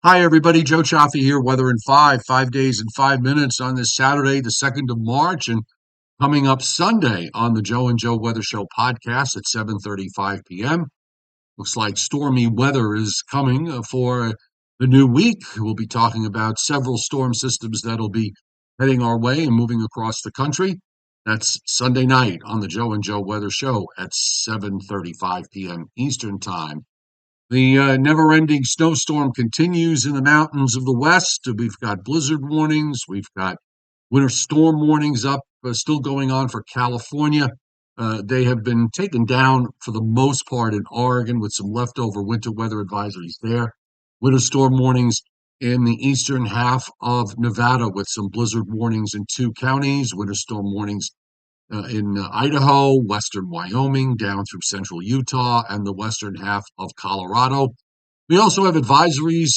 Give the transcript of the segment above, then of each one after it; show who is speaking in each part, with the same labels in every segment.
Speaker 1: Hi, everybody. Joe Cioffi here. Weather in 5 days and 5 minutes on this Saturday, the 2nd of March, and coming up Sunday on the Joe and Joe Weather Show podcast at 7:35 p.m. Looks like stormy weather is coming for the new week. We'll be talking about several storm systems that'll be heading our way and moving across the country. That's Sunday night on the Joe and Joe Weather Show at 7:35 p.m. Eastern Time. The never-ending snowstorm continues in the mountains of the west. We've got blizzard warnings. We've got winter storm warnings up, still going on for California. They have been taken down for the most part in Oregon with some leftover winter weather advisories there. Winter storm warnings in the eastern half of Nevada with some blizzard warnings in two counties. Winter storm warnings in Idaho, western Wyoming, down through central Utah, and the western half of Colorado. We also have advisories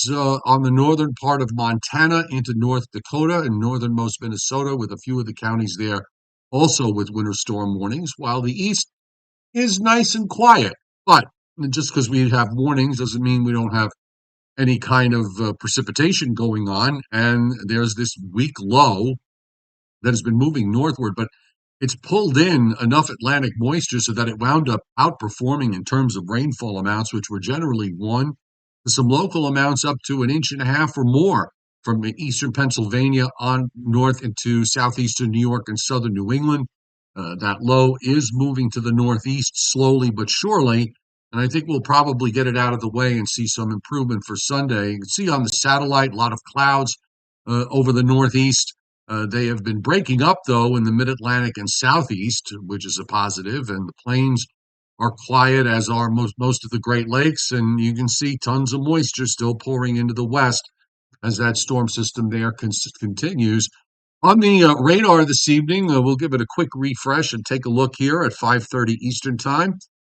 Speaker 1: on the northern part of Montana into North Dakota and northernmost Minnesota, with a few of the counties there also with winter storm warnings, while the east is nice and quiet. But just because we have warnings doesn't mean we don't have any kind of precipitation going on. And there's this weak low that has been moving northward, but it's pulled in enough Atlantic moisture so that it wound up outperforming in terms of rainfall amounts, which were generally one to some local amounts up to an inch and a half or more from eastern Pennsylvania on north into southeastern New York and southern New England. That low is moving to the northeast slowly but surely, and I think we'll probably get it out of the way and see some improvement for Sunday. You can see on the satellite a lot of clouds over the northeast. They have been breaking up, though, in the mid-Atlantic and southeast, which is a positive, and the plains are quiet, as are most of the Great Lakes, and you can see tons of moisture still pouring into the west as that storm system there continues. On the radar this evening, we'll give it a quick refresh and take a look here at 5:30 Eastern Time,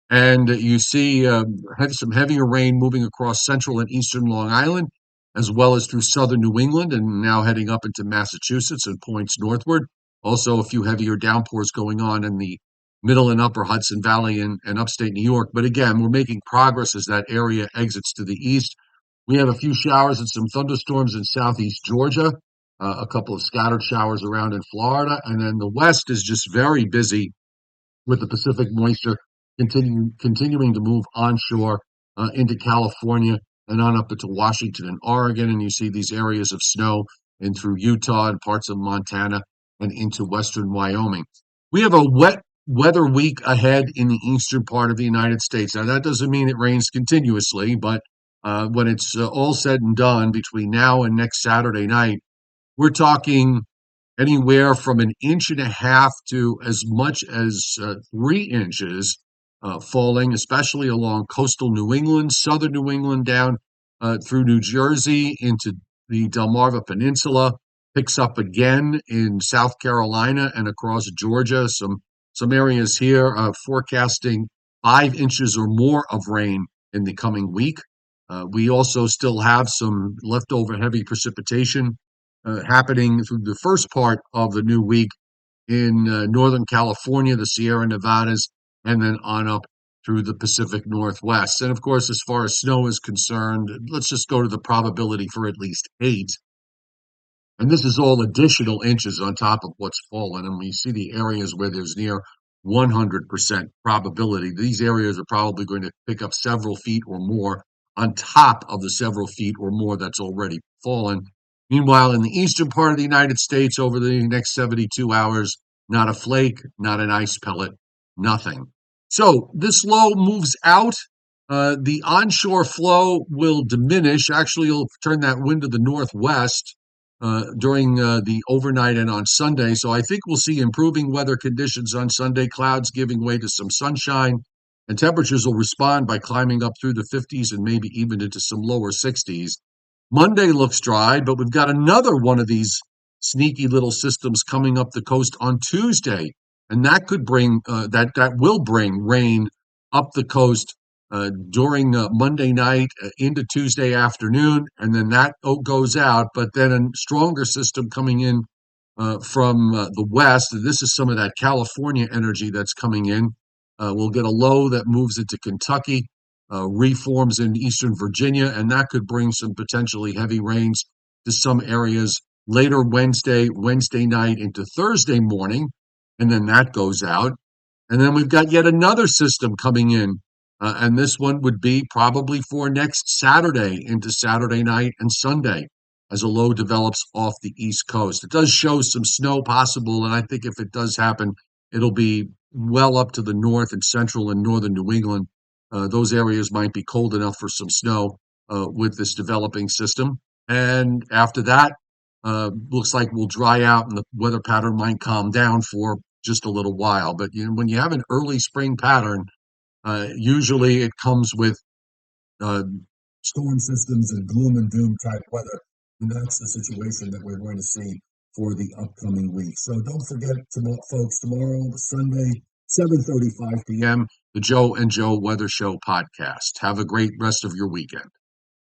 Speaker 1: and you see some heavier rain moving across central and eastern Long Island, as well as through southern New England and now heading up into Massachusetts and points northward. Also, a few heavier downpours going on in the middle and upper Hudson Valley and upstate New York. But again, we're making progress as that area exits to the east. We have a few showers and some thunderstorms in southeast Georgia, a couple of scattered showers around in Florida. And then the west is just very busy with the Pacific moisture continuing to move onshore into California and on up into Washington and Oregon. And you see these areas of snow in through Utah and parts of Montana and into western Wyoming. We have a wet weather week ahead in the eastern part of the United States. Now, that doesn't mean it rains continuously, but when it's all said and done between now and next Saturday night, we're talking anywhere from an inch and a half to as much as 3 inches falling, especially along coastal New England, southern New England, down through New Jersey into the Delmarva Peninsula. Picks up again in South Carolina and across Georgia. Some areas here forecasting 5 inches or more of rain in the coming week. We also still have some leftover heavy precipitation happening through the first part of the new week in Northern California, the Sierra Nevadas, and then on up through the Pacific Northwest. And of course, as far as snow is concerned, let's just go to the probability for at least 8. And this is all additional inches on top of what's fallen. And we see the areas where there's near 100% probability. These areas are probably going to pick up several feet or more on top of the several feet or more that's already fallen. Meanwhile, in the eastern part of the United States, over the next 72 hours, not a flake, not an ice pellet, nothing. So this low moves out. The onshore flow will diminish. Actually, you'll turn that wind to the northwest during the overnight and on Sunday. So I think we'll see improving weather conditions on Sunday, clouds giving way to some sunshine, and temperatures will respond by climbing up through the 50s and maybe even into some lower 60s. Monday looks dry, but we've got another one of these sneaky little systems coming up the coast on Tuesday, and that could bring that will bring rain up the coast during Monday night into Tuesday afternoon, and then that goes out. But then a stronger system coming in from the west. This is some of that California energy that's coming in. We'll get a low that moves into Kentucky reforms in eastern Virginia, and that could bring some potentially heavy rains to some areas later Wednesday night into Thursday morning, and then that goes out. And then we've got yet another system coming in, and this one would be probably for next Saturday into Saturday night and Sunday as a low develops off the East Coast. It does show some snow possible, and I think if it does happen, it'll be well up to the north and central and northern New England. Those areas might be cold enough for some snow with this developing system. And after that, looks like we'll dry out and the weather pattern might calm down for just a little while. But when you have an early spring pattern, usually it comes with uh, storm systems and gloom and doom type weather. And that's the situation that we're going to see for the upcoming week. So don't forget, folks, tomorrow, Sunday, 7:35 p.m., the Joe and Joe Weather Show podcast. Have a great rest of your weekend.